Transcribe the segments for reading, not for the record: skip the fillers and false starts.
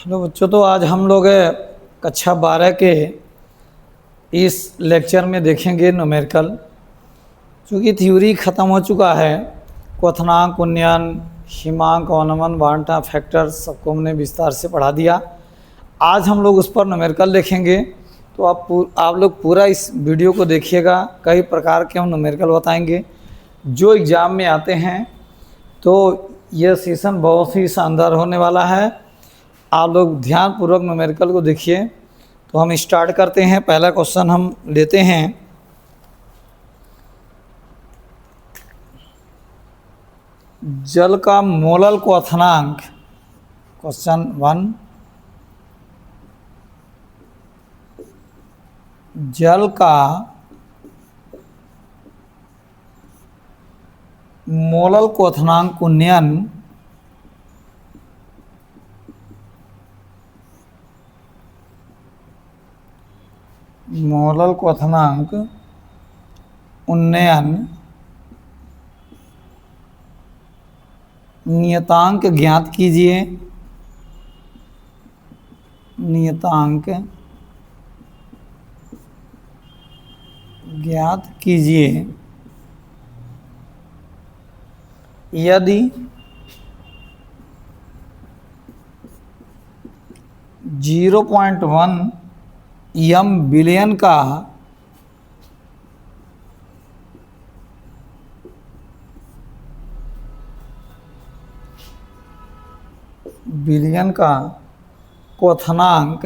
Hello बच्चों, तो आज हम लोग कक्षा 12 के इस लेक्चर में देखेंगे न्यूमेरिकल। चूँकि थ्योरी ख़त्म हो चुका है, क्वथनांक, उन्नयन, हिमांक, अवनमन, बांटा, फैक्टर सबको हमने विस्तार से पढ़ा दिया। आज हम लोग उस पर न्यूमेरिकल देखेंगे। तो आप लोग पूरा इस वीडियो को देखिएगा। कई प्रकार के हम न्यूमेरिकल बताएंगे जो एग्ज़ाम में आते हैं। तो यह सेशन बहुत ही शानदार होने वाला है। आप लोग ध्यानपूर्वक न्यूमेरिकल को देखिए। तो हम स्टार्ट करते हैं। पहला क्वेश्चन हम लेते हैं। जल का मोलल क्वथनांक, क्वेश्चन 1। जल का मोलल क्वथनांक उन्नयन मोलल क्वथनांक उन्नयन नियतांक ज्ञात कीजिए। नियतांक ज्ञात कीजिए यदि 0.1 m बिलियन का क्वथनांक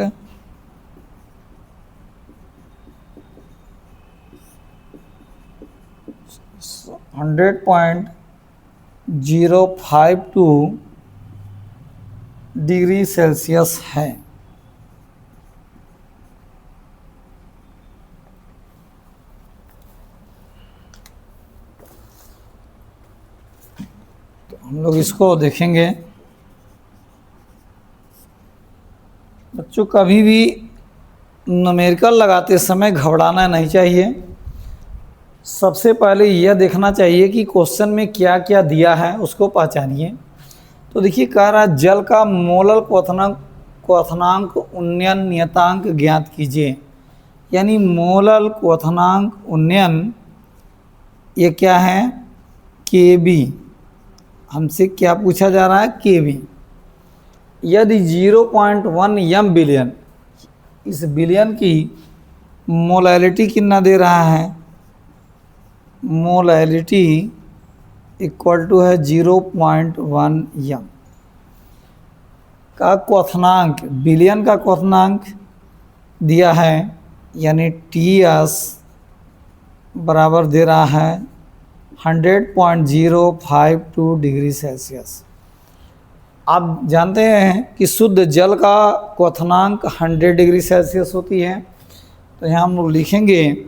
100.052 डिग्री सेल्सियस है। तो हम लोग इसको देखेंगे। बच्चों, कभी भी न्यूमेरिकल लगाते समय घबराना नहीं चाहिए। सबसे पहले यह देखना चाहिए कि क्वेश्चन में क्या क्या दिया है, उसको पहचानिए। तो देखिए, कह रहा है जल का मोलल क्वथनांक उन्नयन नियतांक ज्ञात कीजिए। यानी मोलल क्वथनांक उन्नयन ये क्या है? केबी। हमसे क्या पूछा जा रहा है? केबी। यदि 0.1 m बिलियन, इस बिलियन की मोलैलिटी कितना दे रहा है? मोलैलिटी इक्वल टू है 0.1 m का क्वथनांक, बिलियन का क्वथनांक दिया है, यानी TS बराबर दे रहा है 100.052 डिग्री सेल्सियस। आप जानते हैं कि शुद्ध जल का क्वथनांक 100 डिग्री सेल्सियस होती है। तो यहाँ हम लोग लिखेंगे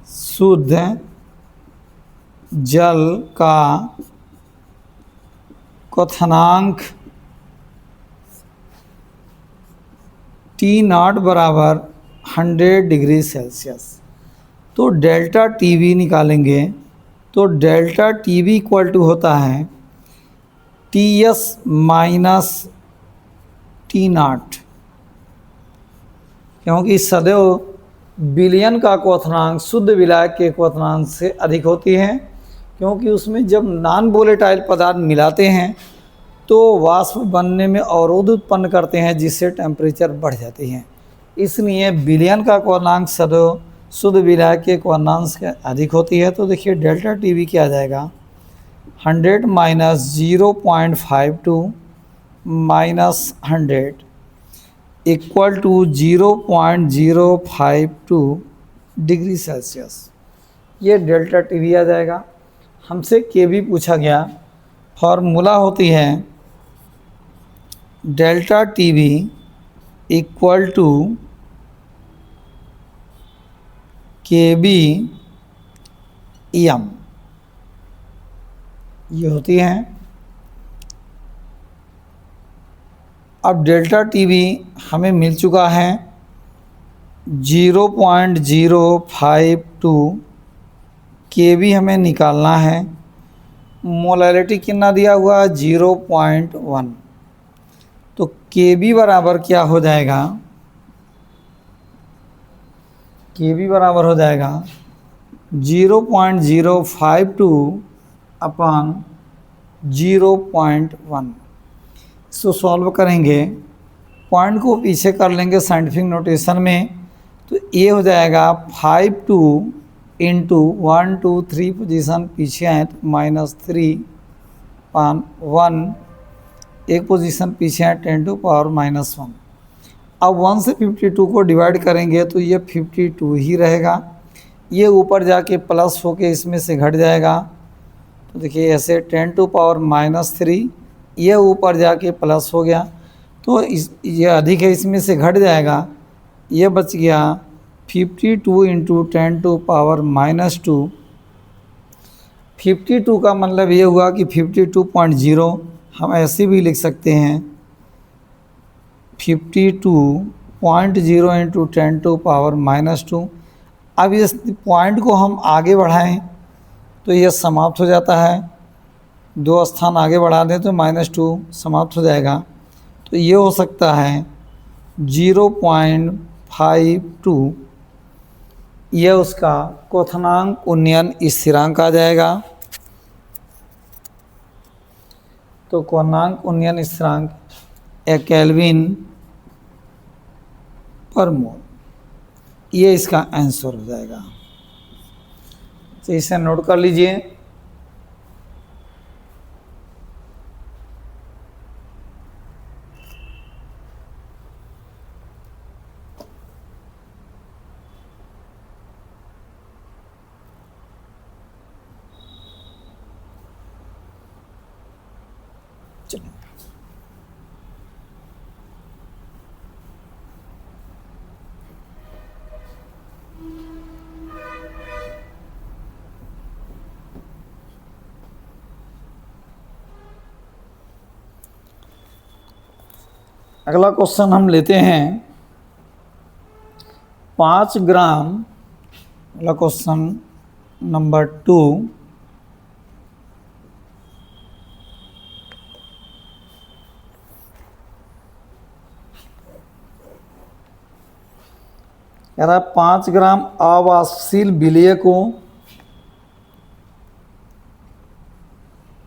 शुद्ध जल का क्वथनांक T0 बराबर 100 डिग्री सेल्सियस। तो डेल्टा टीवी निकालेंगे। तो डेल्टा टीवी इक्वल टू होता है TS माइनस T0, क्योंकि सदैव बिलियन का क्वथनांक शुद्ध विलायक के क्वथनांक से अधिक होती है। क्योंकि उसमें जब नॉन वोलेटाइल पदार्थ मिलाते हैं तो वाष्प बनने में अवरोध उत्पन्न करते हैं, जिससे टेम्परेचर बढ़ जाती है। इसलिए बिलियन का क्वथनांक सदैव शुद्ध विलायक के क्वथनांक से अधिक होती है। तो देखिए डेल्टा टीवी क्या आ जाएगा? 100 minus 0.52 minus 100 equal to 0.052 degree Celsius. ये डेल्टा टीवी आ जाएगा। हमसे केबी पूछा गया। फॉर्मूला होती है delta TV equal to KB M, ये होती है। अब डेल्टा टीवी हमें मिल चुका है 0.052 केबी हमें निकालना है। मोलैलिटी कितना दिया हुआ है? 0.1। तो के बी बराबर क्या हो जाएगा, के बी बराबर हो जाएगा 0.052 अपान 0.1। इसको सॉल्व करेंगे, पॉइंट को पीछे कर लेंगे साइंटिफिक नोटेशन में, तो ये हो जाएगा 52 इंटू 1 2 3 पोजीशन पीछे आए तो -3/1, एक पोजीशन पीछे है 10⁻⁻1। अब 1 से 52 को डिवाइड करेंगे तो ये 52 ही रहेगा, ये ऊपर जाके प्लस होके इसमें से घट जाएगा। तो देखिए ऐसे 10⁻⁻3, ये ऊपर जाके प्लस हो गया तो ये अधिक है, इसमें से घट जाएगा, ये बच गया 52 इंटू 10⁻⁻2। 52 का मतलब ये हुआ कि 52.0, हम ऐसे भी लिख सकते हैं 52.0 इंटू 10⁻⁻2। अब इस पॉइंट को हम आगे बढ़ाएं तो यह समाप्त हो जाता है, 2 स्थान आगे बढ़ा दें तो -2 समाप्त हो जाएगा। तो ये हो सकता है 0.52, यह उसका क्वथनांक उन्नयन स्थिरांक आ जाएगा। तो क्वथनांक उन्नयन स्थिरांक केल्विन पर मोल, ये इसका आंसर हो जाएगा। तो इसे नोट कर लीजिए। चलिए अगला क्वेश्चन हम लेते हैं 5 ग्राम, अगला क्वेश्चन नंबर 2। कह रहा है 5 ग्राम अवाष्पशील विलेय को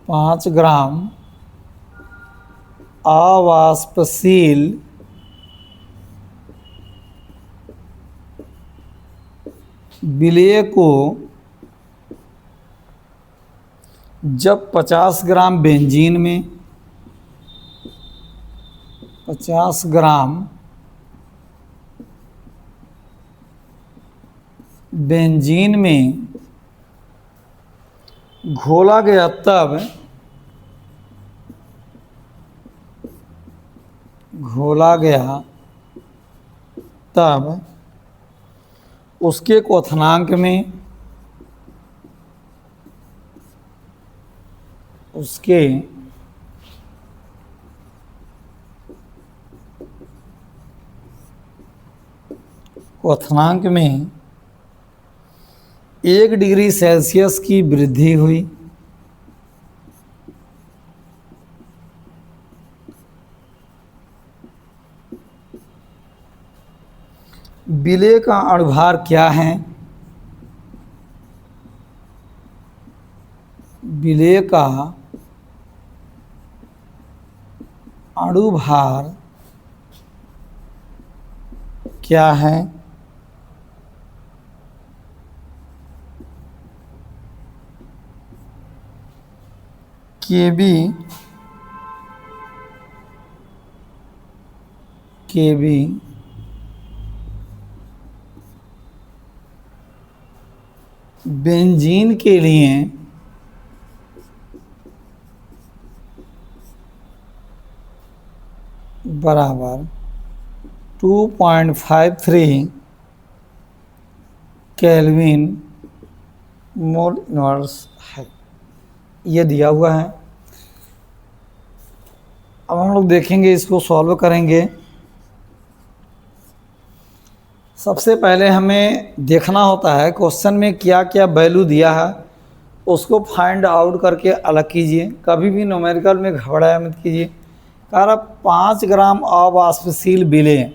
5 ग्राम अवाष्पशील विलेय को जब 50 ग्राम बेंजीन में, 50 ग्राम बेंजीन में घोला गया तब उसके क्वथनांक में, उसके क्वथनांक में 1 डिग्री सेल्सियस की वृद्धि हुई। विलेय का अणुभार क्या है? विलेय का अणुभार क्या है? केबी बेंजीन के लिए बराबर 2.53 केल्विन मोल इनवर्स है, ये दिया हुआ है। अब हम लोग देखेंगे, इसको सॉल्व करेंगे। सबसे पहले हमें देखना होता है क्वेश्चन में क्या क्या वैल्यू दिया है, उसको फाइंड आउट करके अलग कीजिए। कभी भी न्यूमेरिकल में घबराया मत कीजिए, कह रहा 5 ग्राम अवाष्पशील विलेय,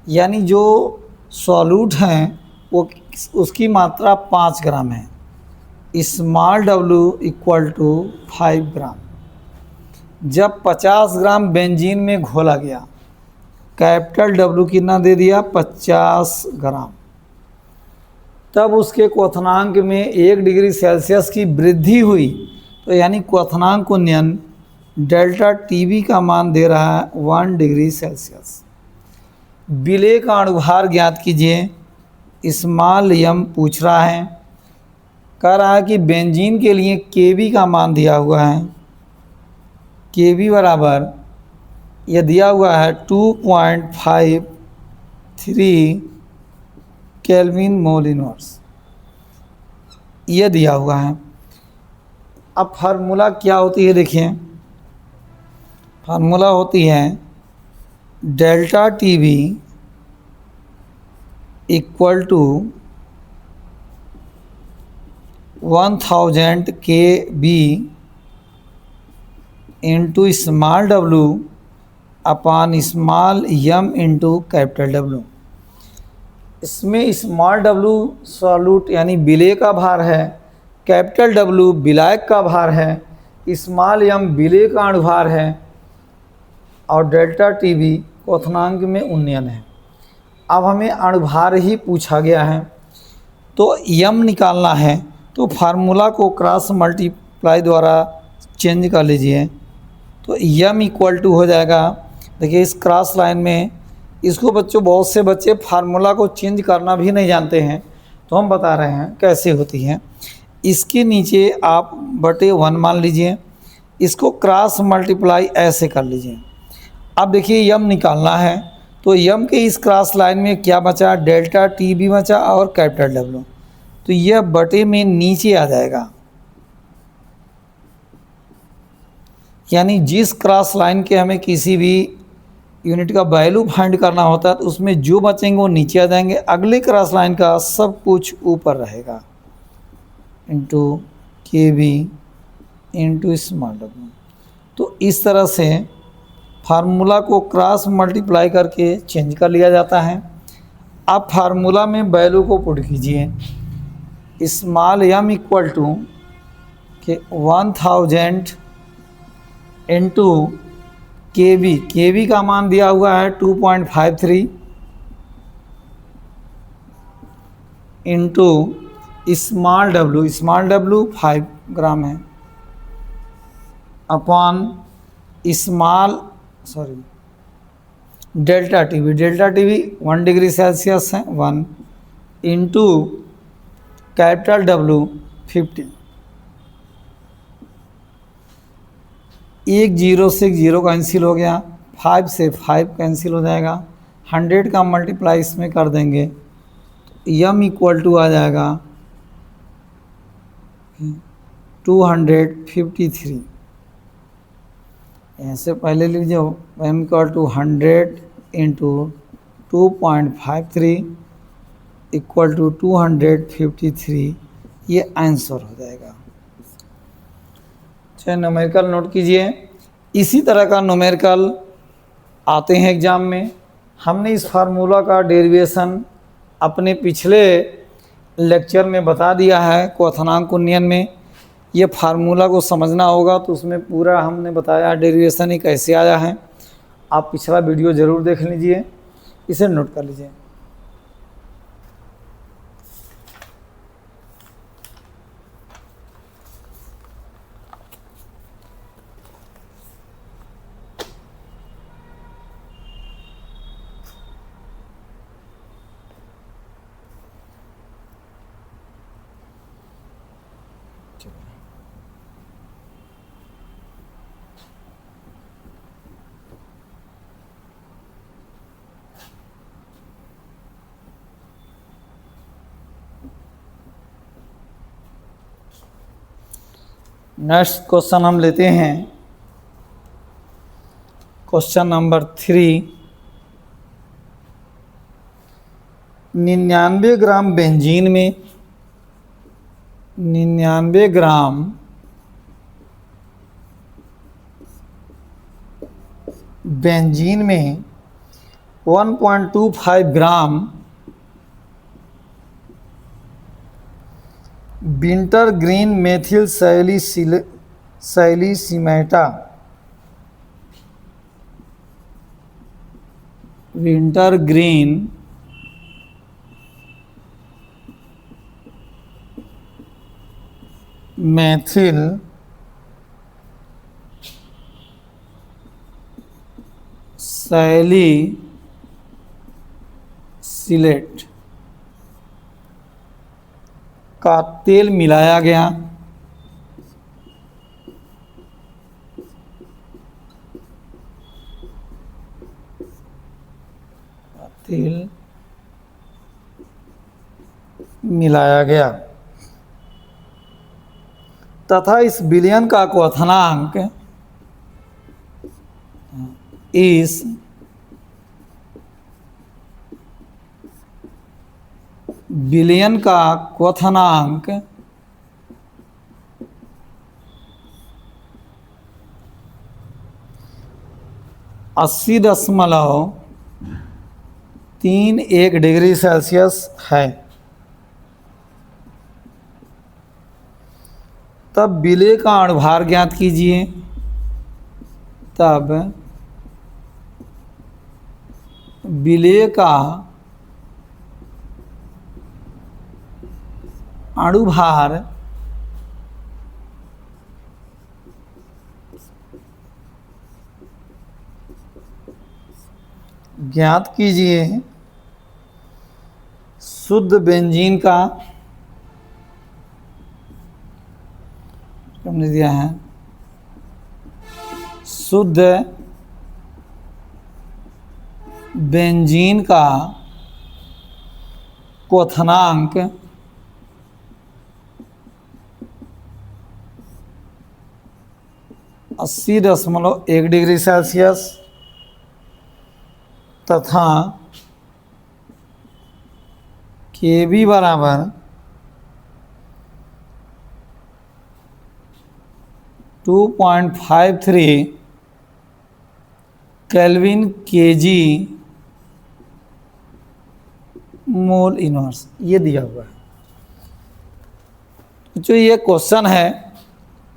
यानी जो सॉल्यूट हैं वो उसकी मात्रा 5 ग्राम है। स्मॉल w इक्वल टू 5 ग्राम। जब 50 ग्राम बेंजीन में घोला गया, कैपिटल W कितना दे दिया 50 ग्राम, तब उसके क्वथनांक में 1 डिग्री सेल्सियस की वृद्धि हुई, तो यानी क्वथनांक उन्नयन डेल्टा टीबी का मान दे रहा है 1 डिग्री सेल्सियस। विलेय का अणुभार ज्ञात कीजिए। स्मॉल m पूछ रहा है, कह रहा है कि बेंजीन के लिए Kb का मान दिया हुआ है। Kb बराबर यह दिया हुआ है 2.53 केल्विन मोल इनवर्स, ये दिया हुआ है। अब फार्मूला क्या होती है, देखिए फार्मूला होती है delta TB equal to 1000 KB into small w upon small m into capital W। इसमें स्मॉल w सॉल्यूट यानी विलेय का भार है, कैपिटल W विलायक का भार है, स्मॉल m विलेय का अणुभार है और डेल्टा टीबी क्वथनांक में उन्नयन है। अब हमें अणुभार ही पूछा गया है तो m निकालना है, तो फार्मूला को क्रॉस मल्टीप्लाई द्वारा चेंज कर लीजिए। तो m इक्वल टू हो जाएगा, देखिए इस क्रॉस लाइन में इसको बच्चों बहुत से बच्चे फार्मूला को चेंज करना भी नहीं जानते हैं, तो हम बता रहे हैं कैसे होती है। इसके नीचे आप बटे 1 मान लीजिए, इसको क्रॉस मल्टीप्लाई ऐसे कर लीजिए। अब देखिए m निकालना है, तो m के इस क्रॉस लाइन में क्या बचा, डेल्टा टीबी बचा और कैपिटल W, तो यह बटे में नीचे आ जाएगा। यानी जिस क्रॉस लाइन के हमें किसी भी यूनिट का वैल्यू फाइंड करना होता है तो उसमें जो बचेंगे वो नीचे आ जाएंगे, अगले क्रॉस लाइन का सब कुछ ऊपर रहेगा। Into Kb into small w। तो इस तरह से फार्मूला को क्रॉस मल्टीप्लाई करके चेंज कर लिया जाता है। आप फार्मूला में वैल्यू को पुट कीजिए। स्मॉल m इक्वल टू के 1000 इंटू Kb का मान दिया हुआ है 2.53 इंटू स्मॉल w 5 ग्राम है upon delta TB 1 degree Celsius है 1 इंटू कैपिटल W 50। 1 0 से 0 कैंसिल हो गया, 5 से 5 कैंसिल हो जाएगा, 100 का मल्टीप्लाई इसमें कर देंगे तो m इक्वल टू आ जाएगा 253। यहाँ से पहले लीजिए m equal to 100 into 2.53 equal to 253, ये आंसर हो जाएगा। चलिए न्यूमेरिकल नोट कीजिए। इसी तरह का न्यूमेरिकल आते हैं एग्जाम में। हमने इस फार्मूला का डेरिवेशन अपने पिछले लेक्चर में बता दिया है क्वथनांक उन्नयन में। ये फार्मूला को समझना होगा तो उसमें पूरा हमने बताया डेरिवेशन ही कैसे आया है। आप पिछला वीडियो ज़रूर देख लीजिए, इसे नोट कर लीजिए। नेक्स्ट क्वेश्चन हम लेते हैं क्वेश्चन नंबर 3। 99 ग्राम बेंजीन में 99 ग्राम बेंजीन में 1.25 gram winter green methyl salicylate winter green methyl salicylate का तेल मिलाया गया। तेल मिलाया गया तथा इस विलयन का क्वथनांक इस विलयन का क्वथनांक 80.31 डिग्री सेल्सियस है। तब विलेय का अणुभार ज्ञात कीजिए। तब विलेय का अणुभार ज्ञात कीजिए। शुद्ध बेंजीन का हमने दिया है शुद्ध बेंजीन का क्वथनांक 80.1 डिग्री सेल्सियस तथा Kb बराबर 2.53 केल्विन केजी मोल इनवर्स ये दिया हुआ है। जो ये क्वेश्चन है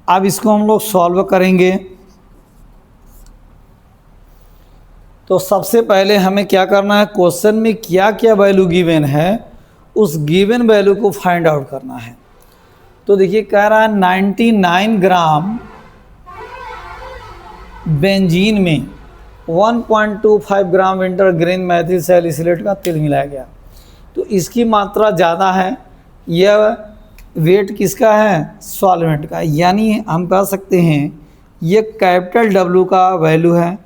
अब इसको हम लोग सॉल्व करेंगे। तो सबसे पहले हमें क्या करना है, क्वेश्चन में क्या क्या वैल्यू गिवन है उस गिवन वैल्यू को फाइंड आउट करना है। तो देखिए कह रहा है 99 ग्राम बेंजीन में 1.25 gram winter green methyl salicylate का तेल मिलाया गया। तो इसकी मात्रा ज़्यादा है, यह वेट किसका है, सॉल्वेंट का, यानी हम कह सकते हैं ये कैपिटल W का वैल्यू है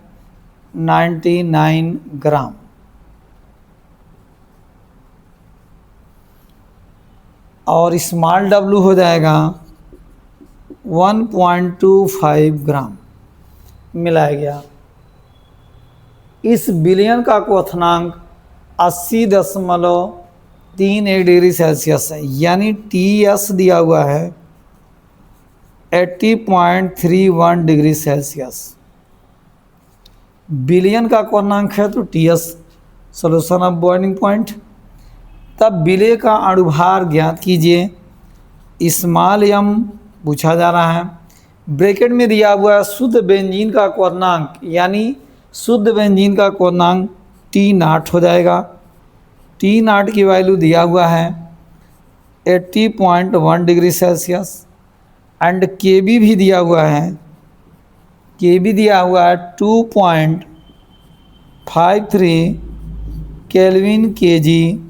99 ग्राम। और स्मॉल w हो जाएगा 1.25 ग्राम मिलाया गया। इस विलयन का क्वथनांक 80.31 डिग्री सेल्सियस है, यानी TS दिया हुआ है 80.31 डिग्री सेल्सियस। विलयन का क्वथनांक है तो TS solution of boiling point. तब विलेय का अणुभार ज्ञात कीजिए। स्मॉल m पूछा जा रहा है, ब्रैकेट में दिया हुआ है शुद्ध बेंजीन का क्वथनांक, यानी शुद्ध बेंजीन का क्वथनांक T0 हो जाएगा। T0 की वैल्यू दिया हुआ है 80.1 डिग्री सेल्सियस एंड Kb भी दिया हुआ है, Kb दिया हुआ है 2.53 केल्विन केजी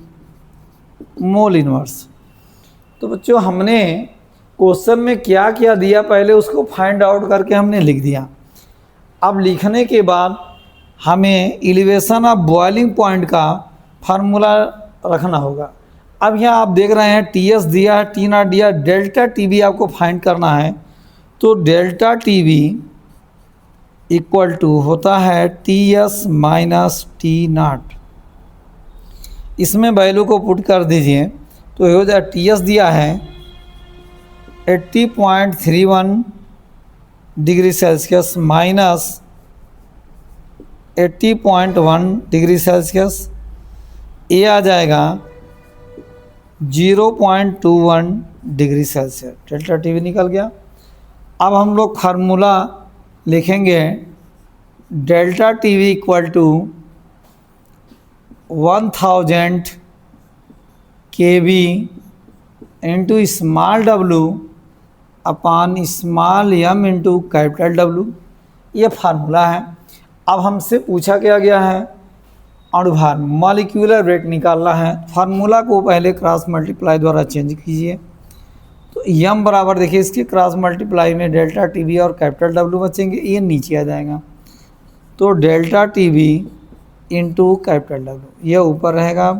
मोल इनवर्स। तो बच्चों हमने क्वेश्चन में क्या क्या दिया पहले उसको फाइंड आउट करके हमने लिख दिया। अब लिखने के बाद हमें एलिवेशन ऑफ बॉइलिंग पॉइंट का फार्मूला रखना होगा। अब यहाँ आप देख रहे हैं TS दिया है, T0 दिया, डेल्टा TB आपको फाइंड करना है। तो डेल्टा TB इक्वल टू होता है TS माइनस T0। इसमें वैल्यू को पुट कर दीजिए तो हो जाए TS दिया है 80.31 degree Celsius minus 80.1 degree Celsius, ये आ जाएगा 0.21 degree Celsius. Delta T V निकल गया। अब हम लोग फार्मूला लिखेंगे, delta T V equal to 1000 kV into small w upon small m into capital W। ये फार्मूला है। अब हमसे पूछा क्या गया है, अणुभार मॉलिक्यूलर वेट निकालना है। फार्मूला को पहले क्रॉस मल्टीप्लाई द्वारा चेंज कीजिए। तो m बराबर देखिए इसके क्रॉस मल्टीप्लाई में डेल्टा टी वी और कैपिटल W बचेंगे, ये नीचे आ जाएगा। तो delta T we into capital W, ये ऊपर रहेगा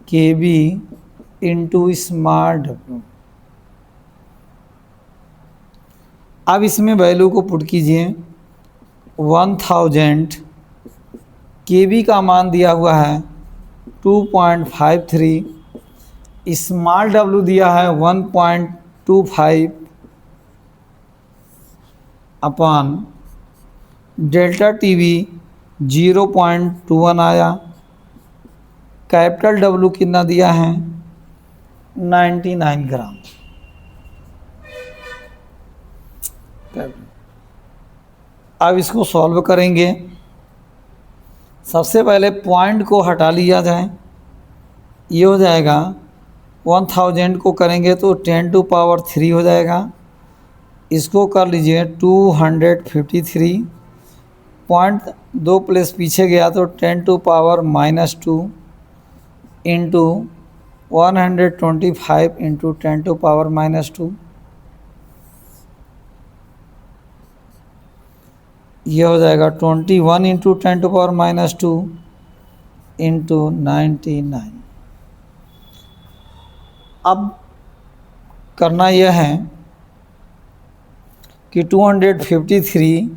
के बी इंटू स्मॉल w। अब इसमें वैल्यू को पुट कीजिए। 1000 के बी का मान दिया हुआ है 2.53, स्मॉल w दिया है 1.25 अपान डेल्टा टी वी 0.21 आया। कैपिटल W कितना दिया है 99 ग्राम। अब इसको सॉल्व करेंगे। सबसे पहले पॉइंट को हटा लिया जाए, ये हो जाएगा 1000 को करेंगे तो 10⁻³ हो जाएगा। इसको कर लीजिए 253, पॉइंट 2 प्लेस पीछे गया तो 10⁻² इंटू 125 इंटू 10⁻², ये हो जाएगा 21 इंटू 10⁻² इंटू 99। अब करना यह है कि 253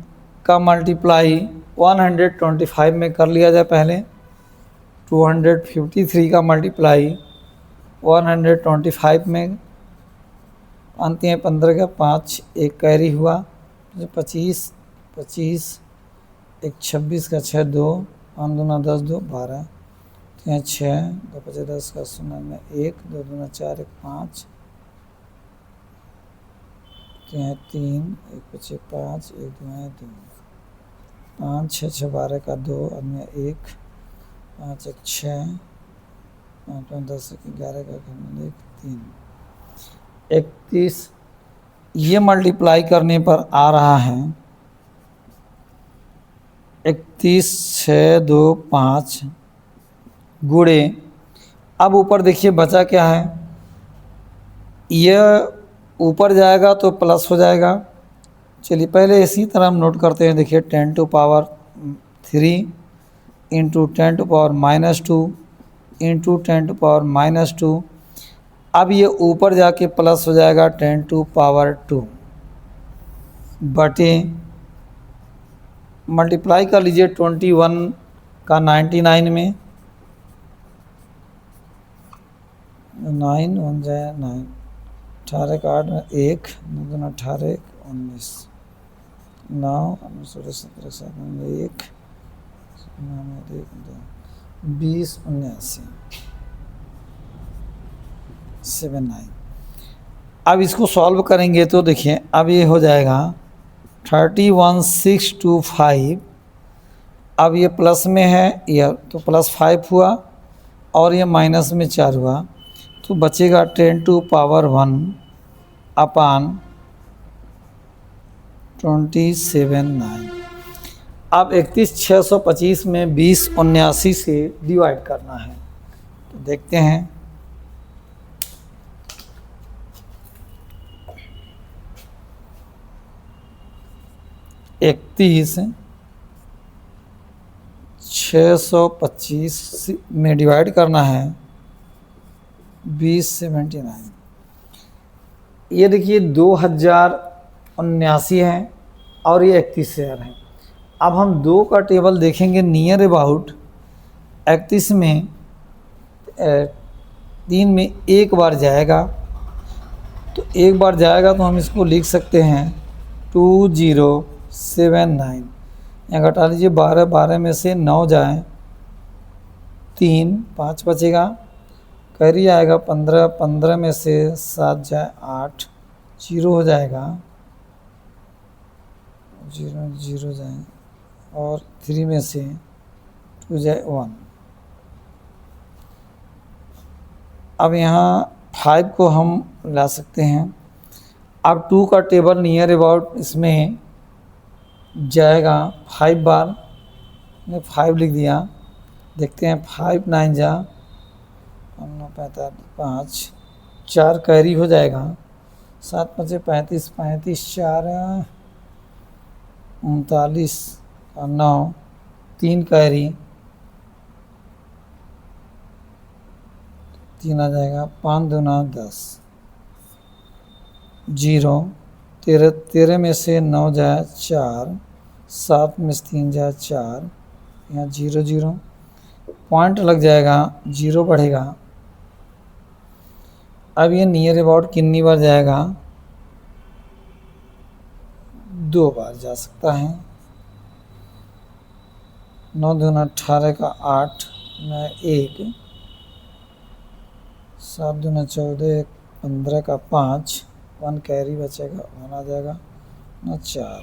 का मल्टीप्लाई 125 में कर लिया जाए। पहले 253 का मल्टीप्लाई 125 में, अंत में 15 का 5, एक कैरी हुआ 25, 25 एक 26 का 6, 2 5 दूना 10, 2 12, 6 2 5 10 का 0 में 1, 2 दूना 4, 1 5, 3 1 5 5, 1 2 2, 5 6 6 12 का 2, अन्य 1 5 1 6, 5 10 11 का 1 3, 31। ये मल्टीप्लाई करने पर आ रहा है 31 6 2 5 गुणे, अब ऊपर देखिए बचा क्या है, यह ऊपर जाएगा तो प्लस हो जाएगा। चलिए पहले इसी तरह हम नोट करते हैं। देखिए 10⁻³ इंटू 10⁻² इंटू 10⁻²। अब ये ऊपर जाके प्लस हो जाएगा 10⁻² बटे, मल्टीप्लाई कर लीजिए 21 का 99 में, 9 1 जाए 9, 18 का 8 में 1, 2 18 19, 9 16 17 7 में 1, 20 79 79। अब इसको सॉल्व करेंगे तो देखिए अब ये हो जाएगा 31625। अब ये प्लस में है, यह तो +5 हुआ और ये माइनस में 4 हुआ, तो बचेगा 10⁻1 अपान 279। अब 31,625 में 2079 से डिवाइड करना है, तो देखते हैं। इकतीस 625 में डिवाइड करना है 2079। ये देखिए 2079 है और ये 31,000 है। अब हम 2 का टेबल देखेंगे नियर अबाउट। 31 में 3 में एक बार जाएगा, तो एक बार जाएगा तो हम इसको लिख सकते हैं 2079। यहाँ घटा लीजिए, 12, 12 में से 9 जाए 3, 5 बचेगा, कैरी आएगा 15, 15 में से 7 जाए 8, 0 हो जाएगा, 0 0 जाए, और 3 में से 2 जाए 1। अब यहाँ 5 को हम ला सकते हैं। अब 2 का टेबल नियर अबाउट इसमें जाएगा 5 बार, मैंने 5 लिख दिया। देखते हैं 5 9 जा 9 45 5, 4 कैरी हो जाएगा, 7 5 35, 35 4 39 और 9, 3 कैरी, 3 आ जाएगा, 5 2 9 10, 0 13, 13 में से 9 जाए 4, 7 में से 3 जाए 4, यहाँ 0 0 पॉइंट लग जाएगा, 0 बढ़ेगा। अब ये नियर अबाउट कितनी बार जाएगा, 2 बार जा सकता है। 9 2 18 का 8 9 1, 7 2 14 15 का 5, 1 कैरी बचेगा, 1 आ जाएगा, 9 4,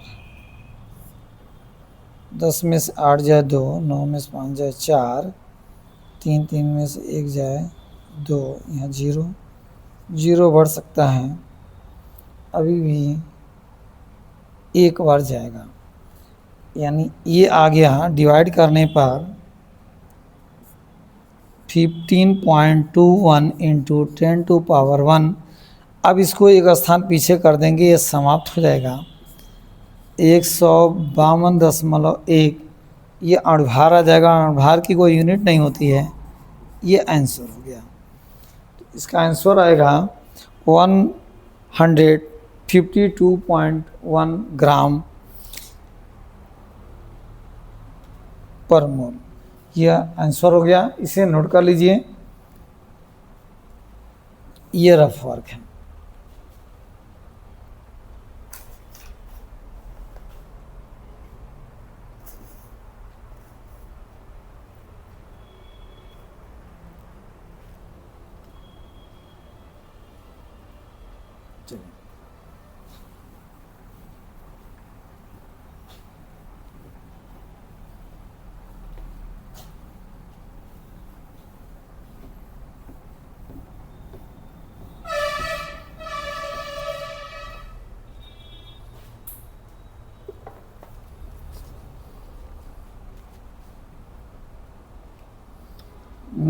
10 में से 8 जाए 2, 9 में से 5 जाए 4, 3 3 में से 1 जाए 2, यहाँ 0 0 बढ़ सकता है, अभी भी 1 बार जाएगा। यानी ये आ गया डिवाइड करने पर 15.21 इंटू 10 टू पावर 1। अब इसको एक स्थान पीछे कर देंगे, ये समाप्त हो जाएगा। 152.1, ये अणुभार आ जाएगा। अणुभार की कोई यूनिट नहीं होती है, ये आंसर हो गया। तो इसका आंसर आएगा 152.1 ग्राम पर मोल। यह आंसर हो गया, इसे नोट कर लीजिए। ये रफ वर्क है।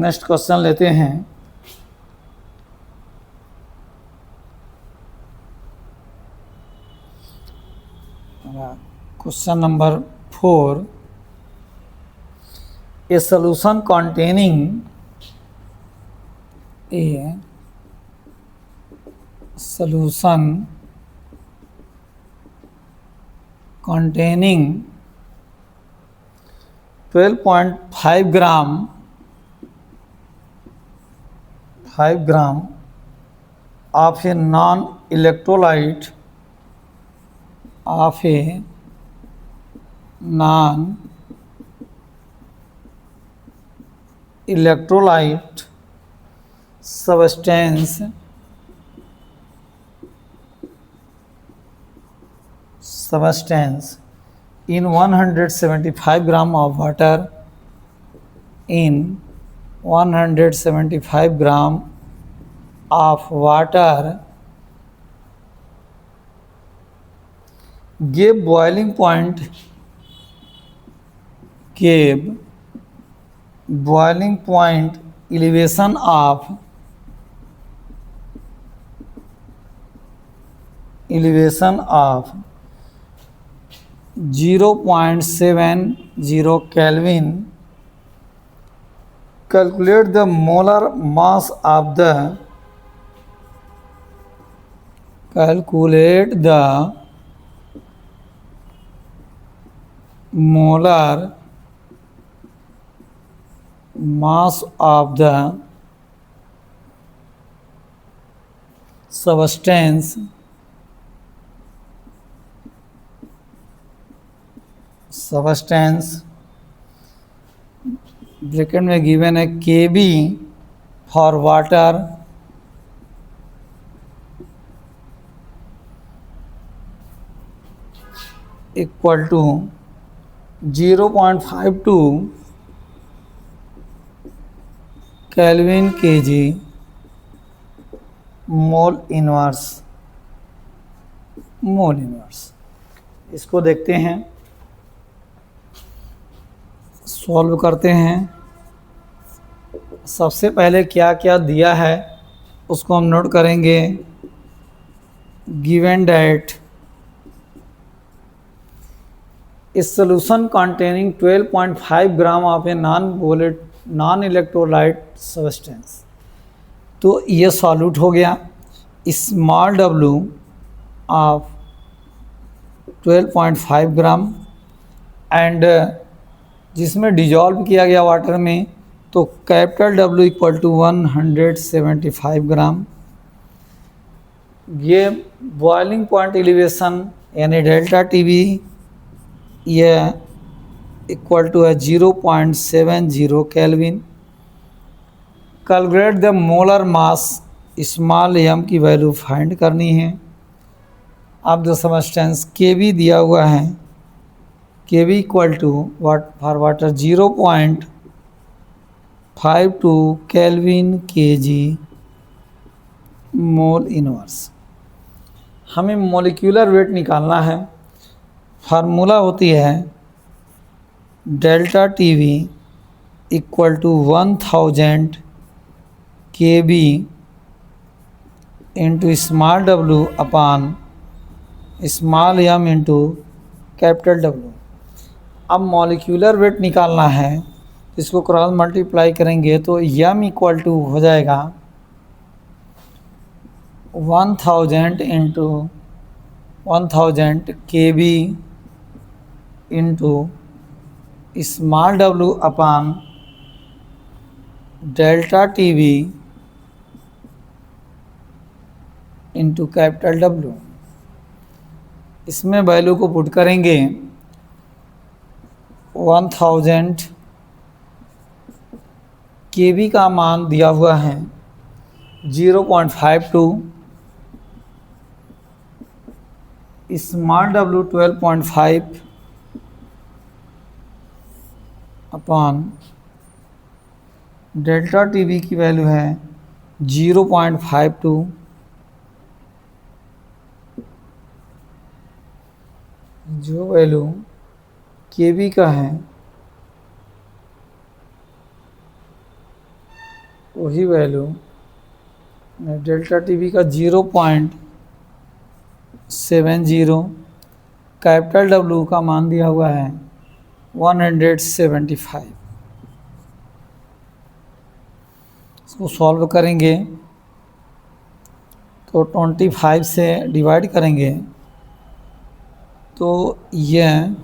नेक्स्ट क्वेश्चन लेते हैं। Question number 4, A solution containing solution containing 12.5 gram of a non-electrolyte substance in 175 gram of water, in 175 gram of water, gave boiling point elevation of 0.70 Kelvin. Calculate the molar mass of the molar mass of the substance substance bracket में given है Kb for water equal to 0.52 kelvin kg mole inverse. इसको देखते हैं, solve करते हैं। सबसे पहले क्या क्या दिया है उसको हम नोट करेंगे। गिवन डेट इस solution containing 12.5 gram of a non electrolyte substance, तो ये सॉल्यूट हो गया। Small w of 12.5 gram and जिसमें डिजॉल्व किया गया वाटर में, तो कैपिटल W इक्वल टू 175 ग्राम। ये बॉइलिंग पॉइंट एलिवेशन यानी डेल्टा टीवी ये इक्वल टू है 0.70 kelvin. Calculate the molar mass small m की वैल्यू फाइंड करनी है। अब द सबस्टेंस Kb दिया हुआ है, Kb equal to for water 0.52 kelvin kg mole inverse. हमें मॉलिक्यूलर वेट निकालना है। फार्मूला होती है delta TV equal to 1000 Kb into small w upon small m into capital W। अब मॉलिक्यूलर वेट निकालना है, इसको क्रॉस मल्टीप्लाई करेंगे तो m इक्वल टू हो जाएगा 1000 into 1000 Kb into small w अपान delta TV into capital W। इसमें value को पुट करेंगे 1000 Kb का मान दिया हुआ है 0.52, small w 12.5 upon delta TV की वैल्यू है 0.52, जो वैल्यू Kb का है वही वैल्यू डेल्टा टीवी का 0.70, कैपिटल W का मान दिया हुआ है 175। इसको सॉल्व करेंगे तो 25 से डिवाइड करेंगे तो यह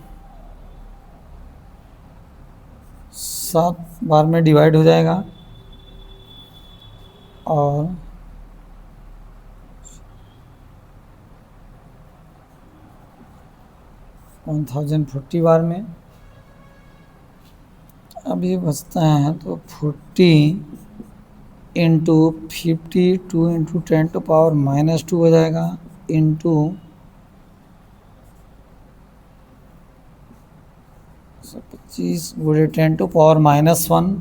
7 बार में डिवाइड हो जाएगा और 1040 बार में। अब ये बचता है तो 40 इंटू 52 इंटू 10⁻⁻² हो जाएगा इंटू 25 गुणे 10⁻⁻1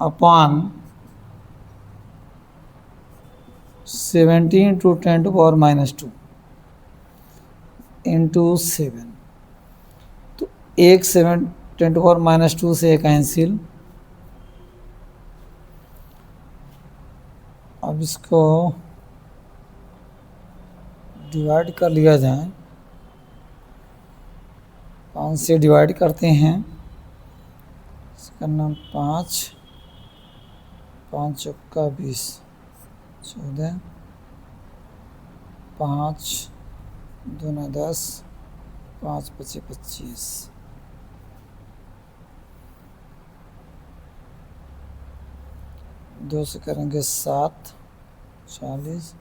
अपॉन 70 इंटू 10⁻² इंटू 7। तो 7 10⁻² से कैंसिल। अब इसको डिवाइड कर लिया जाए, 5 से डिवाइड करते हैं, इसका नाम 5 5 चौका 20 14 5 दूना 10 5 पचे 25 2 से करेंगे 7 40,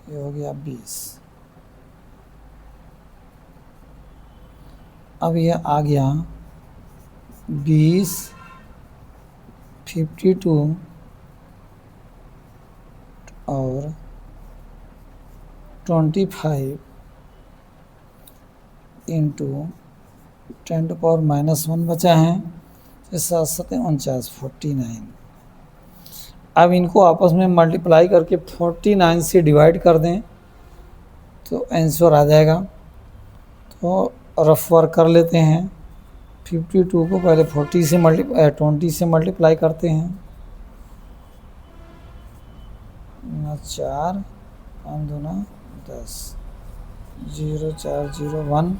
ये हो गया 20। अब यह आ गया 20, 52 और 25 इंटू 10⁻⁻1 बचा है, 7 7 49, 49। अब इनको आपस में मल्टीप्लाई करके 49 से डिवाइड कर दें तो आंसर आ जाएगा। तो रफ वर्क कर लेते हैं। 52 को पहले 20 से मल्टीप्लाई करते हैं। 4 5 दूना 10, 0 4 0 1।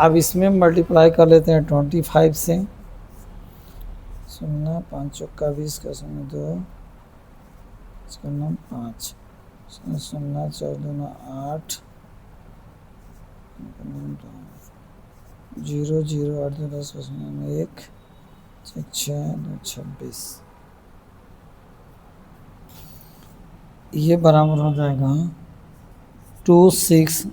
अब इसमें मल्टीप्लाई कर लेते हैं 25 से। 0 5 चौका 20 का 0 2 0 5 0 4 दूना 8 0 0 8 2 10 का 1 6 2 26। ये बराबर हो जाएगा 26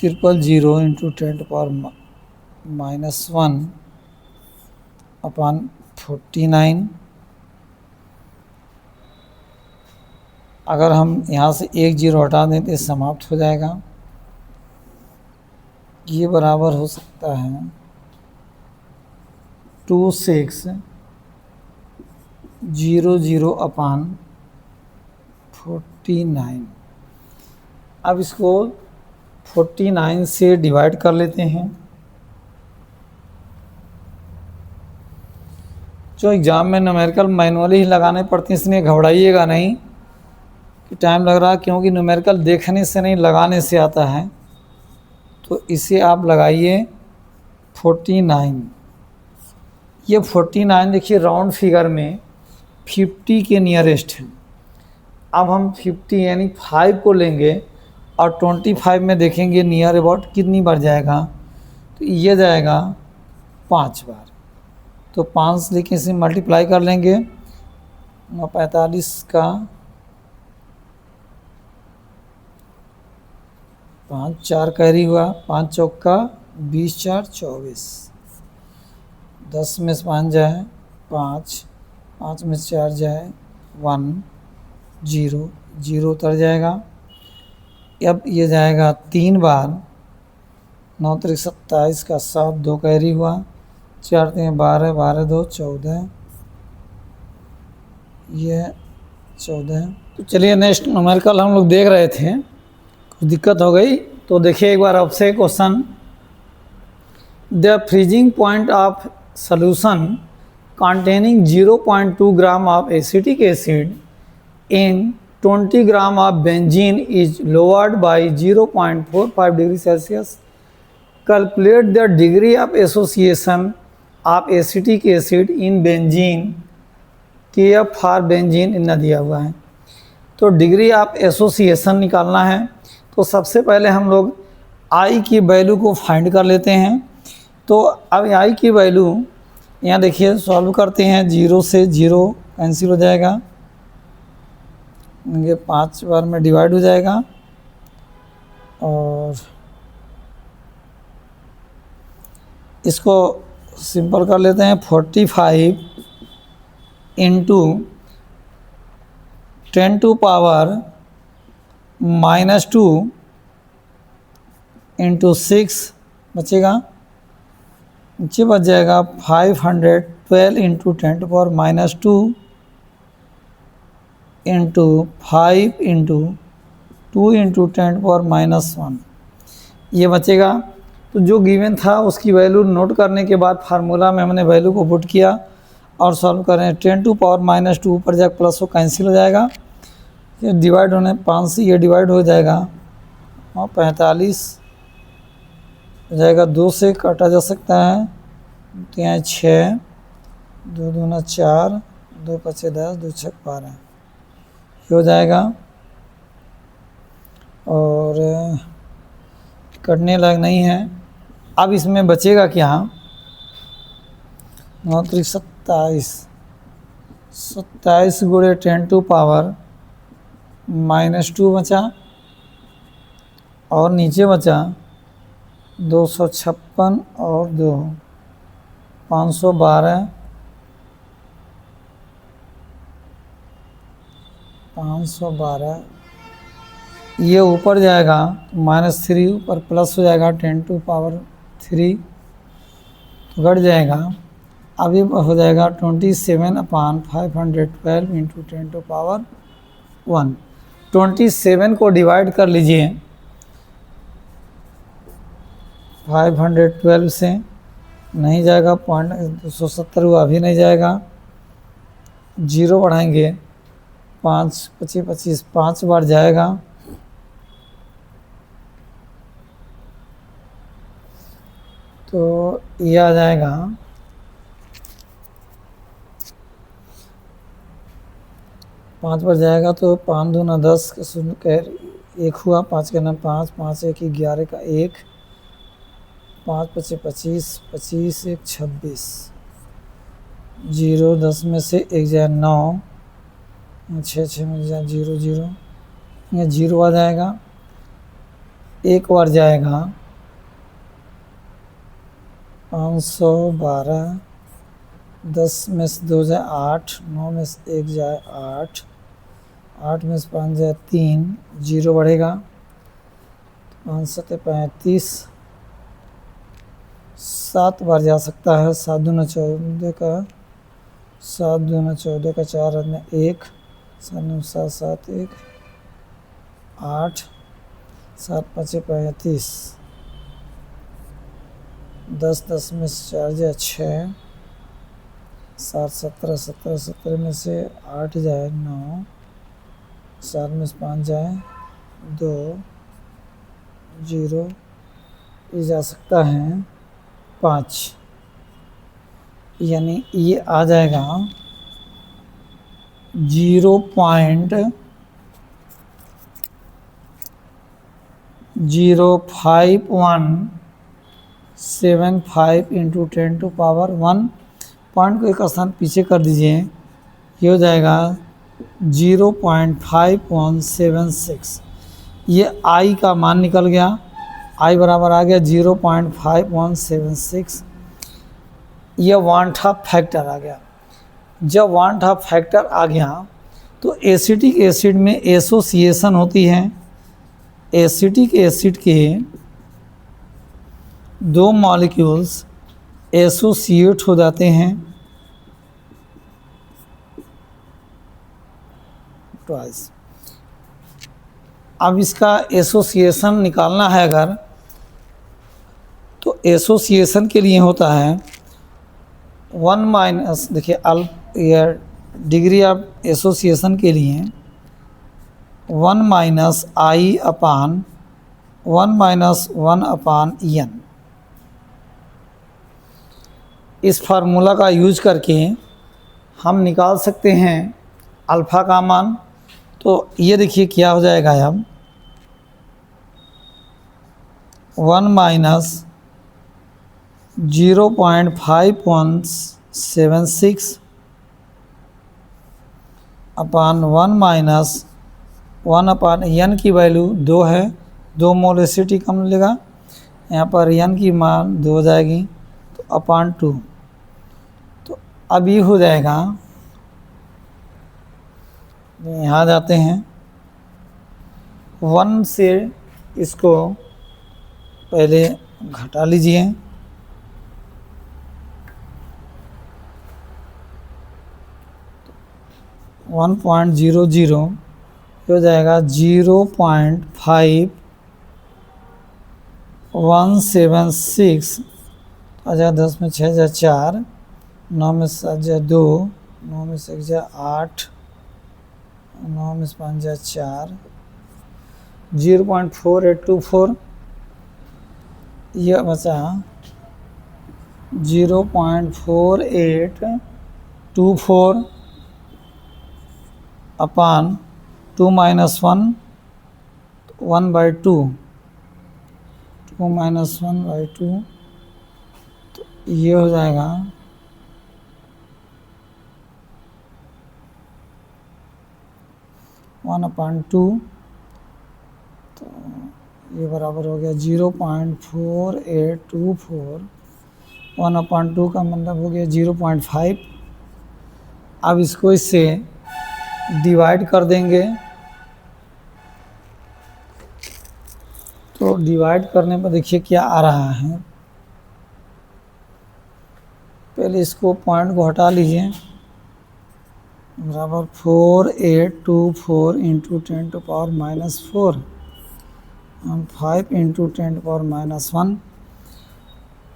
000 इंटू 10⁻⁻1 अपॉन 49। अगर हम यहाँ से एक जीरो हटा दें तो समाप्त हो जाएगा। ये बराबर हो सकता है 2600 अपॉन 49। अब इसको 49 से डिवाइड कर लेते हैं। जो एग्ज़ाम में न्यूमेरिकल मैनुअली ही लगाने पड़ते हैं, इसलिए घबराइएगा नहीं कि टाइम लग रहा है, क्योंकि न्यूमेरिकल देखने से नहीं लगाने से आता है। तो इसे आप लगाइए 49। ये 49 देखिए राउंड फिगर में 50 के नियरेस्ट है। अब हम 50 यानी 5 को लेंगे और 25 में देखेंगे नियर अबाउट कितनी बार जाएगा। तो ये जाएगा 5 बार। तो 5 लेके इसे मल्टीप्लाई कर लेंगे। 45 का 5 4 कैरी हुआ, 5 चौका 20 4 24। 10 में से 5 जाए 5, 5 में से 4 जाए 1 0 0 उतर जाएगा। अब ये जाएगा 3 बार। 9 3 27 का 7 2 कैरी हुआ, 4 3 12 12 2 14। ये 14। तो चलिए नेक्स्ट न्यूमेरिकल हम लोग देख रहे थे, कुछ दिक्कत हो गई तो देखिए एक बार आपसे question. The freezing point of solution containing 0.2 gram of acetic acid in 20 gram of benzene is lowered by 0.45 degree Celsius. Calculate the degree of association of acetic acid in benzene, Kf for benzene इतना दिया हुआ है। तो degree of association निकालना है। तो सबसे पहले हम लोग I की वैल्यू को फाइंड कर लेते हैं। तो अब I की वैल्यू यहाँ देखिए सॉल्व करते हैं। 0 से 0 कैंसिल हो जाएगा, ये 5 बार में डिवाइड हो जाएगा और इसको सिंपल कर लेते हैं। 45 इंटू 10⁻⁻2 इंटू 6 बचेगा, नीचे बच जाएगा 512 इंटू 10⁻⁻2 इंटू 5 इंटू 2 इंटू 10⁻⁻1 ये बचेगा। तो जो गिवन था उसकी वैल्यू नोट करने के बाद फार्मूला में हमने वैल्यू को पुट किया और सॉल्व करें। 10⁻⁻2 ऊपर जाकर प्लस वो कैंसिल हो जाएगा, ये डिवाइड होने 5 से ये डिवाइड हो जाएगा और 45 हो जाएगा। 2 से काटा जा सकता है तो यहाँ 6 2 दूना 4 2 5 10 2 6 12 हो जाएगा और कटने लायक नहीं है। अब इसमें बचेगा क्या? 9 3 27 27 गुणे 10⁻⁻2 बचा और नीचे बचा 256 और 2 512 ये ऊपर जाएगा -3 ऊपर प्लस हो जाएगा 10⁻³ तो घट जाएगा। अभी हो जाएगा 27/512 इंटू 10⁻⁻1। 27 को डिवाइड कर लीजिए 512 से, नहीं जाएगा। 270 हुआ भी नहीं जाएगा। 0 बढ़ाएंगे 5 25 25 5 बार जाएगा। तो ये आ जाएगा 5 बार जाएगा तो 5 दूना 10 का 0 कह 1 हुआ। 5 का नाम 5 5 1 11 का 1 5 25 25 25 1 26 0 10 में से 1 जाए 9 6 6 में जाए 0 0 ये 0 आ जाएगा। एक बार जाएगा 512 10 में से 2 जाए 8 9 में से 1 जाए 8 8 में से 5 जाए 3 0 बढ़ेगा 5 7 35 7 बार जा सकता है। 7 दूना 14 का 7 दूना 14 का 4 में 1 7 7 7 1 8 7 5 35 10 10 में से 4 जाए 6 7 17 17 17 में से 8 जाए 9 7 में से 5 जाए 2 0 ये जा सकता है 5, यानी ये आ जाएगा 0.05175 इंटू 10⁻1। पॉइंट को एक स्थान पीछे कर दीजिए, ये हो जाएगा 0.5176। ये आई का मान निकल गया। आई बराबर आ गया 0.5176। यह वांट ऑफ फैक्टर आ गया। जब वांट ऑफ फैक्टर आ गया तो एसिटिक एसिड में एसोसिएशन होती है। एसिटिक एसिड के दो मॉलिक्यूल्स एसोसिएट हो जाते हैं ट्वाइस। अब इसका एसोसिएशन निकालना है अगर, तो एसोसिएशन के लिए होता है 1 माइनस, देखिए डिग्री ऑफ एसोसिएशन के लिए 1 माइनस आई अपान 1 माइनस 1 अपान एन। इस फार्मूला का यूज करके हम निकाल सकते हैं अल्फ़ा का मान। तो ये देखिए क्या हो जाएगा अब 1 माइनस 0.5176 अपान 1 माइनस 1 अपान एन की वैल्यू 2 है, 2 मोल एसिड कम मिलेगा। यहाँ पर एन की मान 2 हो जाएगी तो अपान 2। तो अब ये हो जाएगा, यहाँ जाते हैं 1 से इसको पहले घटा लीजिए, 1.00 हो जाएगा 0.5176 आ जाएगा। 10 में 6 जा 4 9 में 7 जा 2 9 में से 1 जा 8 9 में से 5 जा 4 0.4824। यह बचा 0.4824 अपान 2 माइनस 1 1/2 2 माइनस 1/2। तो ये हो जाएगा 1/2। तो ये बराबर हो गया 0.4824, 1/2 का मतलब हो गया 0.5। अब इसको इससे डिवाइड कर देंगे, तो डिवाइड करने पर देखिए क्या आ रहा है। पहले इसको पॉइंट को हटा लीजिए, बराबर 4824 इंटू 10⁻⁻4 और 5 इंटू 10⁻⁻1।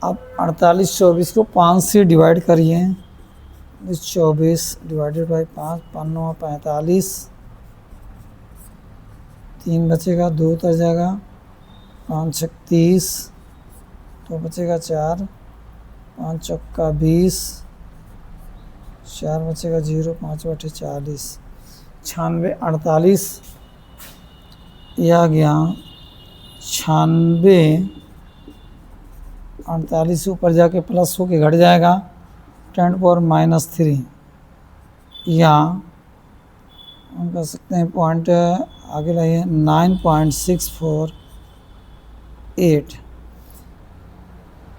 अब 48 24 को 5 से डिवाइड करिए, 24 डिवाइडेड बाई 5, 5 45, 3 बचेगा, 2 उतर जाएगा, 5 छक 30, तो बचेगा 4, 5 चौका 20, 4 बचेगा 0, 5 बटे 40, 96 48, यह आ गया 96। 48 से ऊपर जाके प्लस हो के घट जाएगा 10⁻³ या हम कह सकते हैं पॉइंट आगे लाइए 9.648।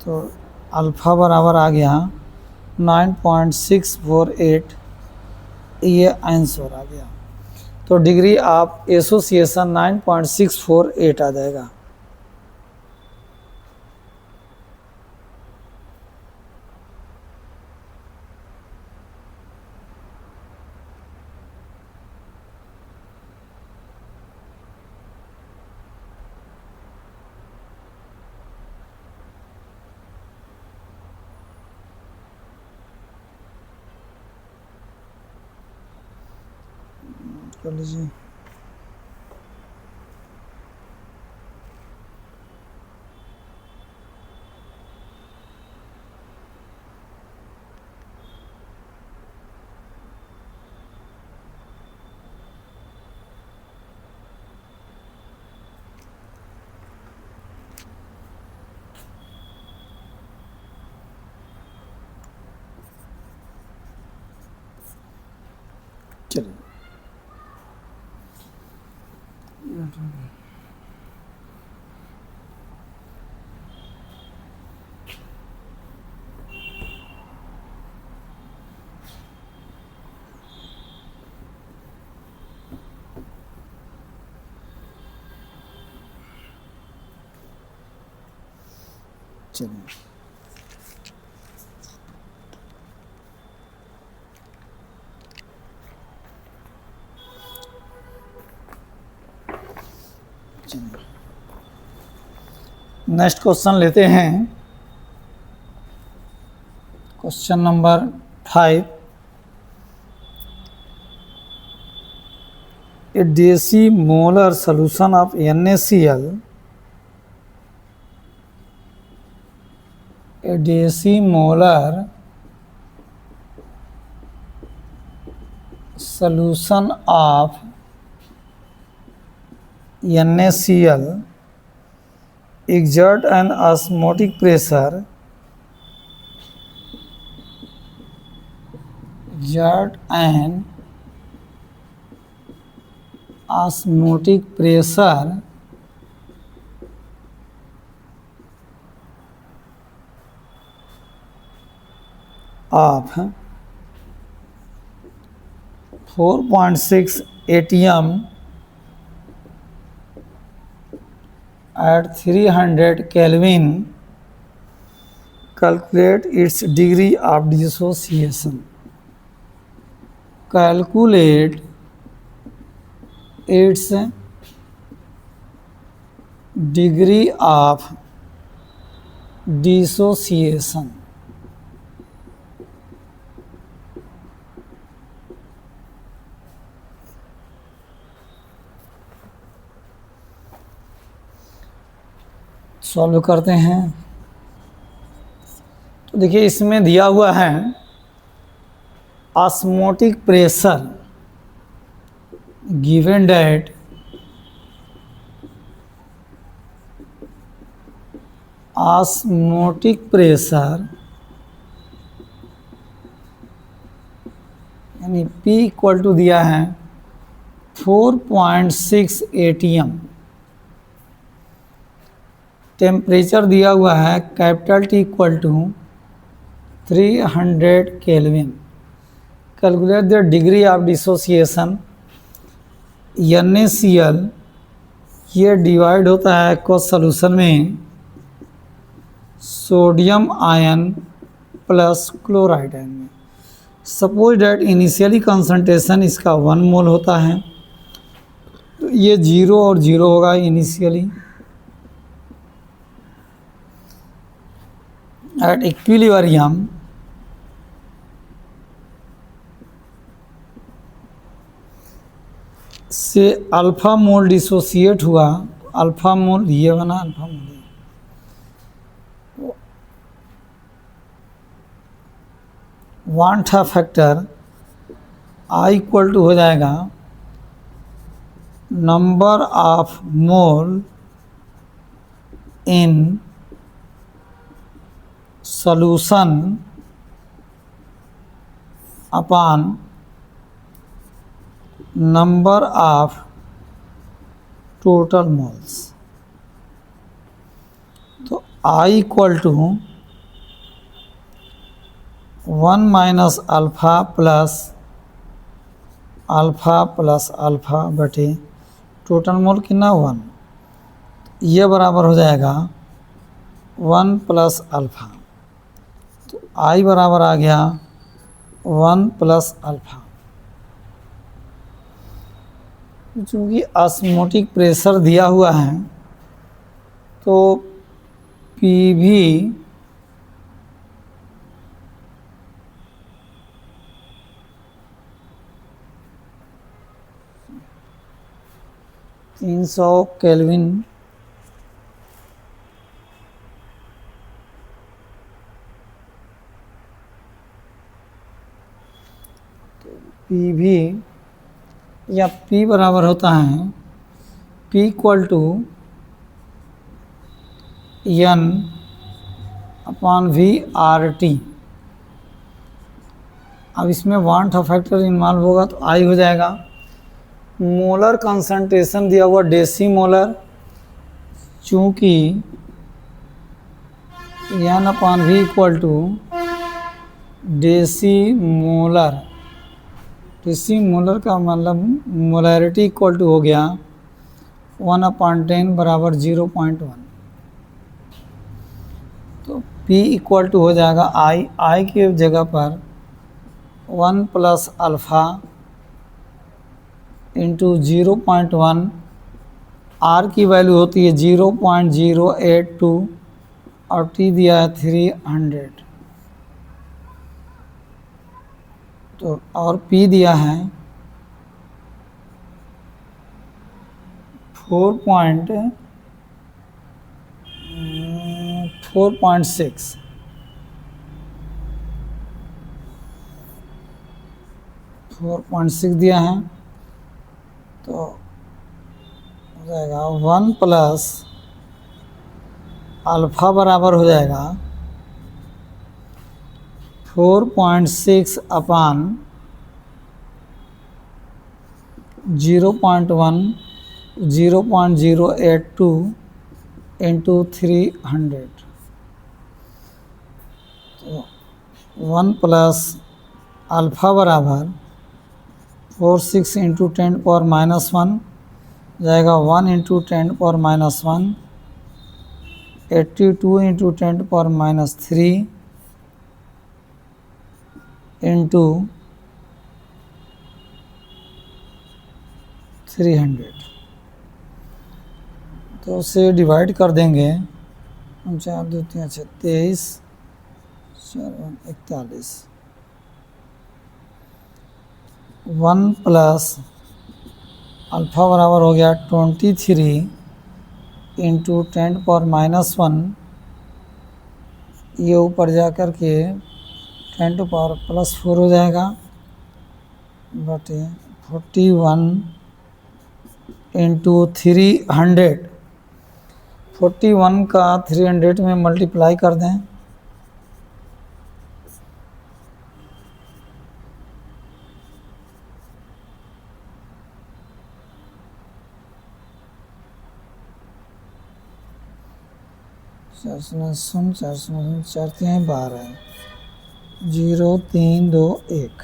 तो अल्फ़ा बराबर आ गया 9.648, ये आंसर आ गया। तो डिग्री ऑफ एसोसिएशन 9.648 आ जाएगा। कर लीजिए। चलिए चलिए नेक्स्ट क्वेश्चन लेते हैं। Question number 5। A decimolar solution of NaCl, a decimolar solution of NaCl exert an osmotic pressure of 4.6 atm at 300 Kelvin. Calculate its degree of dissociation. Calculate its degree of dissociation. Solve करते हैं। तो देखिए इसमें दिया हुआ है osmotic pressure given that osmotic pressure यानी P equal to दिया है 4.6 atm टेम्परेचर दिया हुआ है capital T equal to 300 kelvin. Calculate the degree of dissociation. NaCl ये डिवाइड होता है एक्वस सॉल्यूशन में sodium ion plus chloride ion में। सपोज डैट इनिशियली कंसंट्रेशन इसका 1 मोल होता है, तो ये 0 और 0 होगा इनिशियली। एट इक्विलिब्रियम से अल्फा मोल डिसोसिएट हुआ, अल्फा मोल ये बना, alpha mole van't factor I equal to हो जाएगा number of mole in solution upon number of total moles. तो I equal to 1 minus alpha plus alpha बटे total mole कितना 1, ये बराबर हो जाएगा 1 प्लस अल्फ़ा। तो I बराबर आ गया 1 प्लस अल्फ़ा। चूँकि ऑस्मोटिक प्रेशर दिया हुआ है तो PV 300 केल्विन PV या P बराबर होता है P equal to N upon VRT। अब इसमें वांट फैक्टर इन्वॉल्व होगा तो I हो जाएगा। मोलर कंसंट्रेशन दिया हुआ डेसीमोलर, चूँकि N upon V equal to decimolar, decimolar का मतलब मोलैरिटी इक्वल टू हो गया 1/10 बराबर 0.1। तो P इक्वल टू हो जाएगा I के जगह पर 1 प्लस अल्फ़ा इंटू 0.1, R की वैल्यू होती है 0.082 और T दिया है 300। तो और P दिया है 4.6 4.6 दिया है। तो हो जाएगा 1 प्लस अल्फ़ा बराबर हो जाएगा 4.6 अपान 0.1 0.082 इंटू 300। तो 1 प्लस अल्फ़ा बराबर 46 इंटू 10⁻⁻1 जाएगा 1 इंटू 10⁻⁻1, 82 इंटू 10⁻³ इंटू 300। तो उसे डिवाइड कर देंगे, 4 2 3 23 4 41। 1 प्लस अल्फ़ा बराबर हो गया 23 इंटू 10⁻⁻1, ये ऊपर जा कर के 10⁻+4 हो जाएगा बटे 41 इंटू 300। 41 का 300 में मल्टीप्लाई कर दें 4 शून्य शून्य 4 शून्य 4 3 12 0 3 2 1।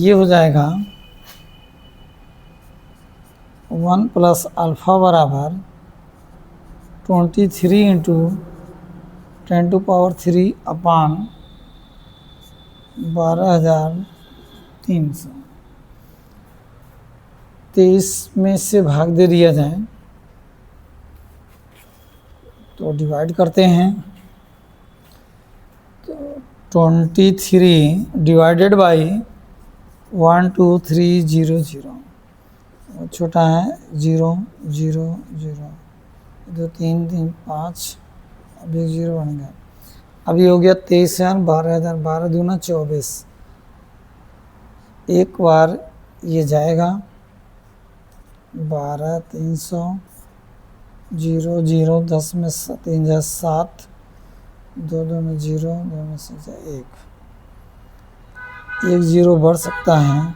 ये हो जाएगा 1 प्लस अल्फ़ा बराबर 23 इंटू 10⁻³ अपान 12,300। 23 में से भाग दे दिया जाए तो डिवाइड करते हैं, तो 23 डिवाइडेड बाई 1 2 3 0 0, छोटा है 0 0 0, 2 3 3 5, अब 1 0 बन गया। अभी हो गया 23,000 12,000 12 दूना 24। एक बार ये जाएगा 12,300 0 0 10 में 3 जा 7, 2 2 में 0, 2 में से 1 0 बढ़ सकता है।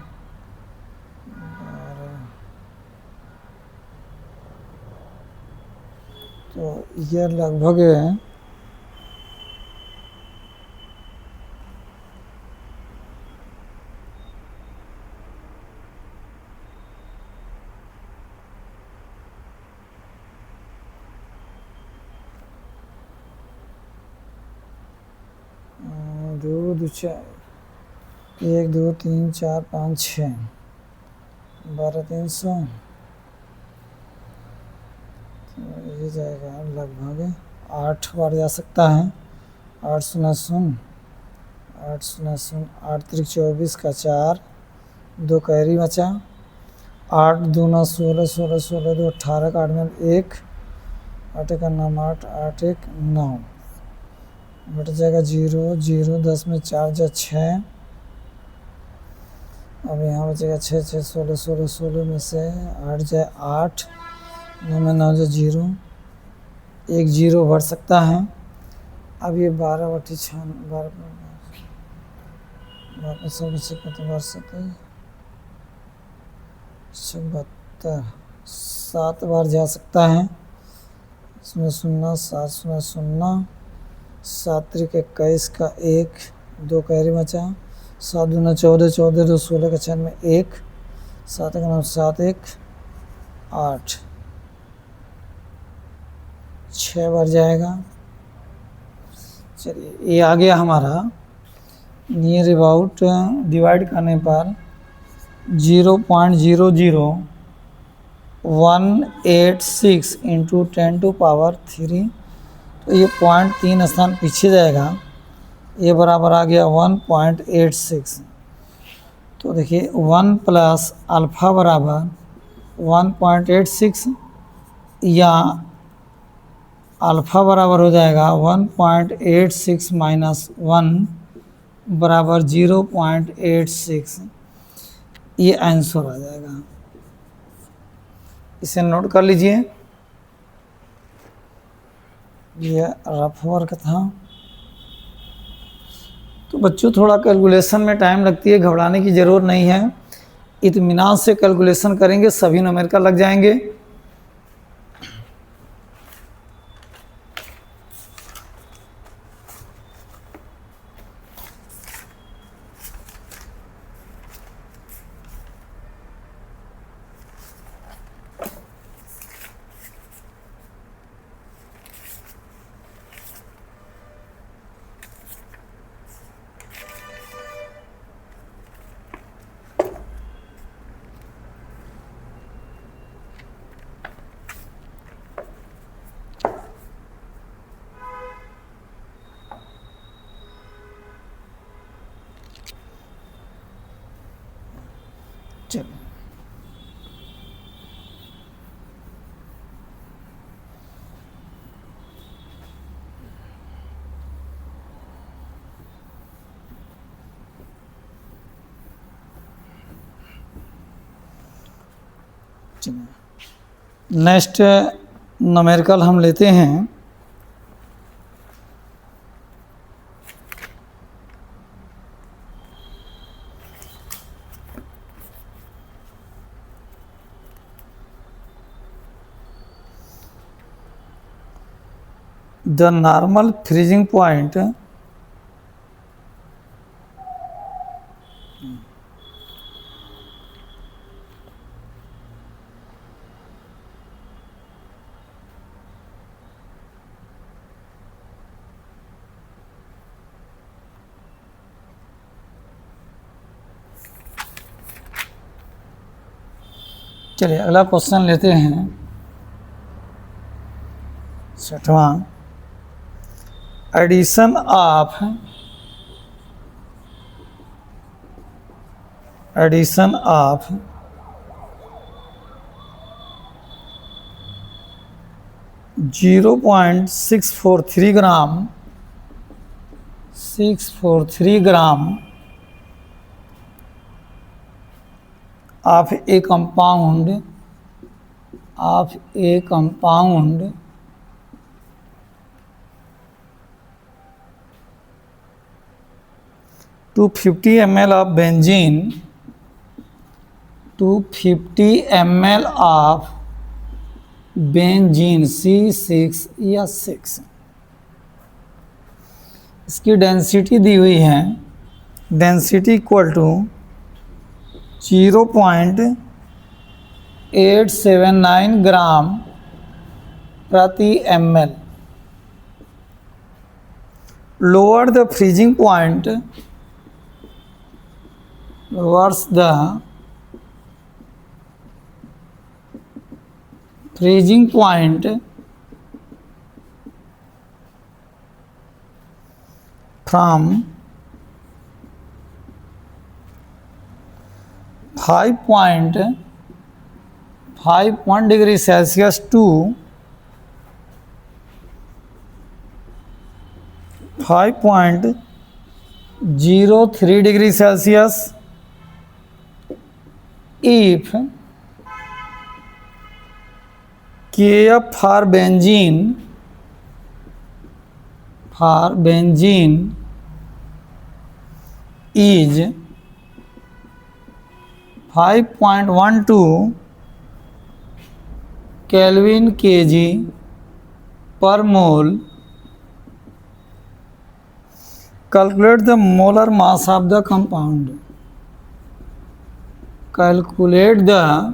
तो यह लगभग 2 2 4 1 2 3 4 5 6 12,300, तो ये जाएगा लगभग 8 बार जा सकता है। 8 शून्य शून्य 8 शून्य शून्य 8 त्रिक 24 का 4, 2 कैरी बचा, 8 दूना 16 16 16 2 18 का 8 में 1, 8 का 9 8 8 1 9, बट जाएगा 0 0 10 में 4 जा 6, अब यहाँ बचेगा 6 6 16 16 16 में से 8 जाए 8, 9 में 9 जाए 0, 1 0 बढ़ सकता है। अब ये 12 बटी 6 12 72 7 बार जा सकता है। इसमें 0 7 0 0 7 त्रिक 21 का 1, 2 कैरी बचा, 7 दूना 14 14 2 16 का 6 में 1, 7 का 9 7 1 8, 6 बार जाएगा। चलिए ये आ गया हमारा नियर अबाउट डिवाइड करने पर 0.00186 इंटू 10⁻³ तो ये 0.3 स्थान पीछे जाएगा, ये बराबर आ गया 1.86। तो देखिए 1 प्लस अल्फ़ा बराबर 1.86 या अल्फ़ा बराबर हो जाएगा 1.86 माइनस 1 बराबर 0.86, ये आंसर आ जाएगा। इसे नोट कर लीजिए, ये रफ वर्क था। तो बच्चों थोड़ा कैलकुलेशन में टाइम लगती है, घबराने की ज़रूरत नहीं है, इत्मीनान से कैलकुलेशन करेंगे सभी न्यूमेरिकल लग जाएंगे। चलिए नेक्स्ट न्यूमेरिकल हम लेते हैं। द नॉर्मल फ्रीजिंग पॉइंट चलिए अगला क्वेश्चन लेते हैं 6वां। Addition of 0.643 gram of a compound to 50 ml of benzene, C6 या 6। इसकी डेंसिटी दी हुई है, डेंसिटी इक्वल टू 0.879 ग्राम प्रति ml। Lower the freezing point, lowers the freezing point from 5.1 degree Celsius to 5.03 degree Celsius if Kf for benzene is 5.12 Kelvin kg per mole। Calculate the molar mass of the compound। Calculate the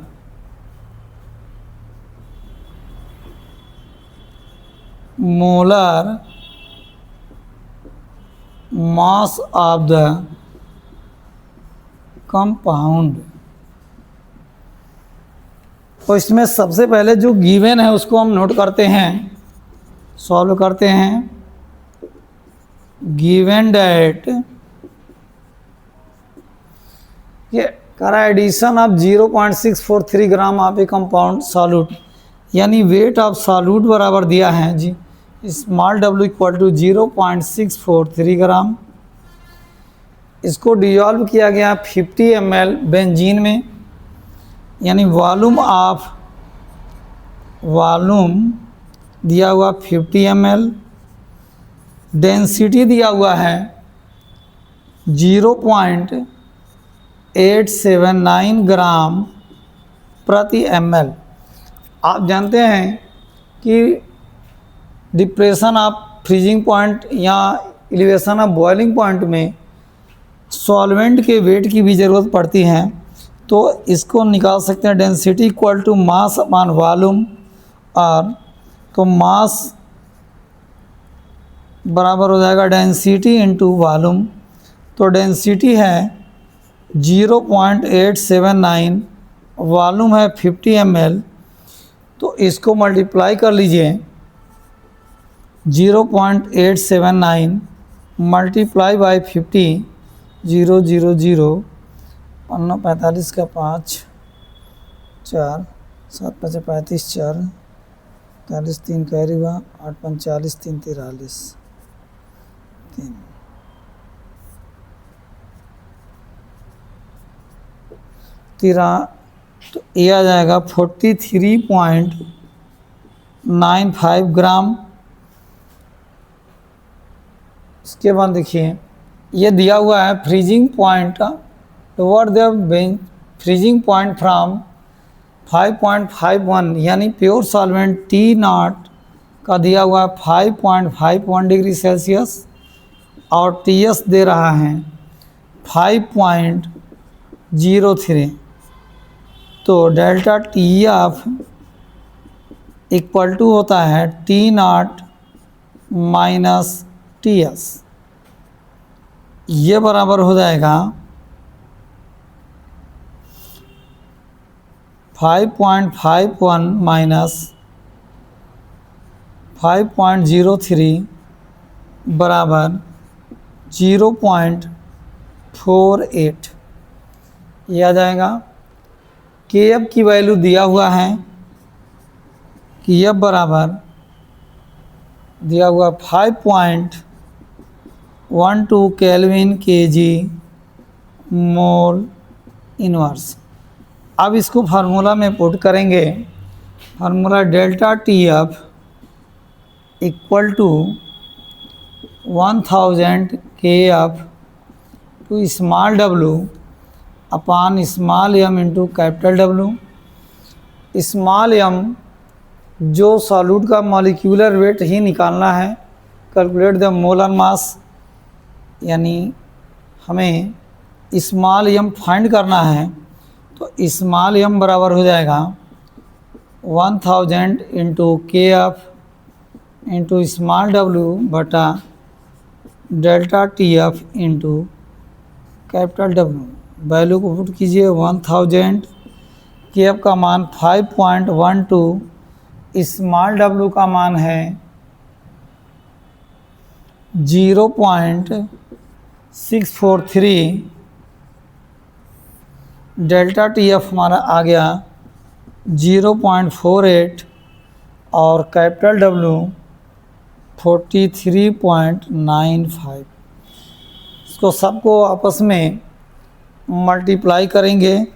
molar mass of the compound। तो इसमें सबसे पहले जो given है उसको हम note करते हैं, सॉल्व करते हैं। गिवन डेट ये करा addition of 0.643 gram of a compound solute, यानी वेट ऑफ सॉल्यूट बराबर दिया है जी small w equal to 0.643 gram. इसको डिजॉल्व किया गया 50 ml बेंजीन में, यानी वॉल्यूम दिया हुआ 50 ml, डेंसिटी दिया हुआ है 0.879 ग्राम प्रति ml। आप जानते हैं कि डिप्रेशन ऑफ फ्रीजिंग पॉइंट या एलिवेशन ऑफ बॉइलिंग पॉइंट में सॉल्वेंट के वेट की भी ज़रूरत पड़ती है, तो इसको निकाल सकते हैं density equal to mass upon volume. और तो मास बराबर हो जाएगा डेंसिटी इनटू वॉल्यूम। तो डेंसिटी है 0.879, वॉल्यूम है 50 ml, तो इसको मल्टीप्लाई कर लीजिए 0.879 मल्टीप्लाई बाई 50, 0 0 0 15 45 का 5 4 7 5 35 4 43 3 कैरी हुआ 8 5 40 3 43 3 तो ये आ जाएगा 43.95 ग्राम। इसके बाद देखिए ये दिया हुआ है freezing point toward the freezing point from 5.51 यानी प्योर सॉल्वेंट T0 का दिया हुआ है 5.51 डिग्री सेल्सियस और TS दे रहा है 5.03। तो डेल्टा TF इक्वल टू होता है T0 माइनस TS। ये बराबर हो जाएगा 5.51 माइनस 5.03 बराबर 0.48। ये आ जाएगा। KF की वैल्यू दिया हुआ है कि F बराबर दिया हुआ 5.12 केल्विन kg मोल इनवर्स। अब इसको फार्मूला में पुट करेंगे। Formula delta TF equal to 1000 KF to small w upon small m into capital W। Small m जो सॉल्यूट का मॉलिक्यूलर वेट ही निकालना है, कैलकुलेट द मोलर मास, यानी हमें स्मॉल m फाइंड करना है। तो स्मॉल m बराबर हो जाएगा 1000 into KF into small w बटा delta TF into capital W। Value को पुट कीजिए 1000, KF का मान 5.12, स्मॉल w का मान है 0.643, डेल्टा TF हमारा आ गया 0.48 और कैपिटल W 43.95। इसको सबको आपस में मल्टीप्लाई करेंगे।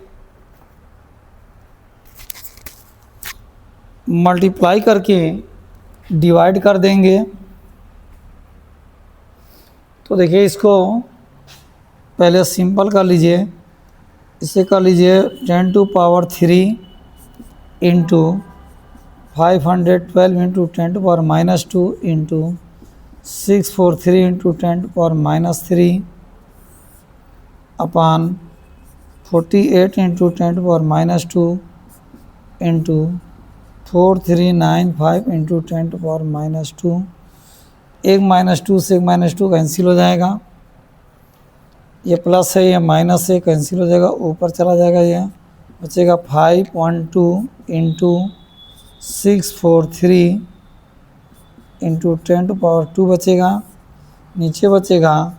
मल्टीप्लाई करके डिवाइड कर देंगे। तो देखिए, इसको पहले सिंपल कर लीजिए। इसे कर लीजिए 10 to power 3 into 512 into 10 to power -2 into 643 into 10 to power -3 upon 48 into 10 to power -2 into 4395 into 10 to power -2। एक -2 से एक -2 कैंसिल हो जाएगा। ये प्लस है, ये माइनस है, कैंसिल हो जाएगा, ऊपर चला जाएगा। ये बचेगा 5.2 इंटू 643 इंटू 10 टू पावर 2 बचेगा। नीचे बचेगा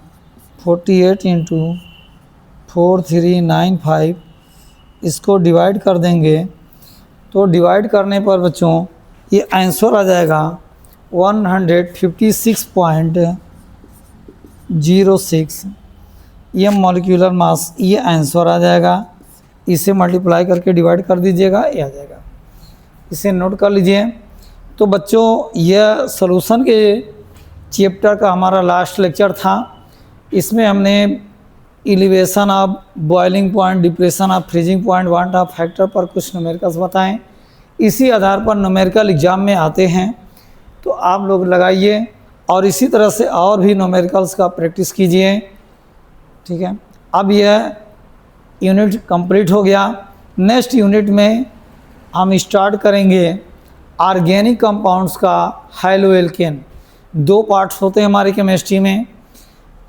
48 इंटू 4395। इसको डिवाइड कर देंगे। तो डिवाइड करने पर बच्चों ये आंसर आ जाएगा 156.06। ये मॉलिक्यूलर मास, ये आंसर आ जाएगा। इसे मल्टीप्लाई करके डिवाइड कर दीजिएगा, ये आ जाएगा। इसे नोट कर लीजिए। तो बच्चों, यह सॉल्यूशन के चैप्टर का हमारा लास्ट लेक्चर था। इसमें हमने elevation of boiling point, depression of freezing point, want of factor पर कुछ न्यूमेरिकल्स बताएं। इसी आधार पर न्यूमेरिकल एग्जाम में आते हैं, तो आप लोग लगाइए और इसी तरह से और भी न्यूमेरिकल्स का प्रैक्टिस कीजिए। ठीक है, अब यह यूनिट कंप्लीट हो गया। नेक्स्ट यूनिट में हम स्टार्ट करेंगे ऑर्गेनिक कंपाउंड्स का हाइलोएल्केन। 2 पार्ट्स होते हैं हमारी केमिस्ट्री में।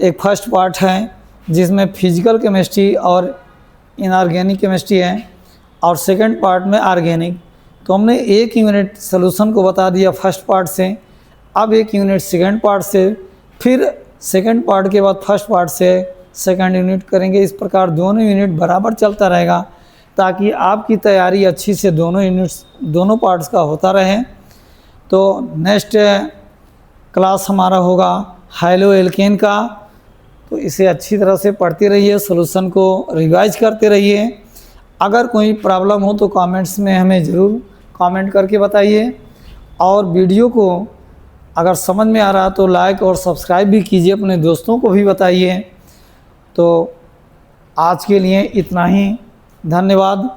एक फर्स्ट पार्ट है जिसमें फिजिकल केमिस्ट्री और इनऑर्गेनिक केमिस्ट्री है, और सेकंड पार्ट में ऑर्गेनिक। तो हमने एक यूनिट सॉल्यूशन को बता दिया फर्स्ट पार्ट से, अब एक यूनिट सेकंड पार्ट से, फिर सेकंड पार्ट के बाद फर्स्ट पार्ट से सेकंड यूनिट करेंगे। इस प्रकार दोनों यूनिट बराबर चलता रहेगा, ताकि आपकी तैयारी अच्छी से दोनों पार्ट्स का होता रहे। तो नेक्स्ट क्लास हमारा होगा हाइलोएल्केन का। तो इसे अच्छी तरह से पढ़ते रहिए, सॉल्यूशन को रिवाइज करते रहिए। अगर कोई प्रॉब्लम हो तो कमेंट्स में हमें ज़रूर कमेंट करके बताइए, और वीडियो को अगर समझ में आ रहा तो लाइक और सब्सक्राइब भी कीजिए, अपने दोस्तों को भी बताइए। तो आज के लिए इतना ही, धन्यवाद।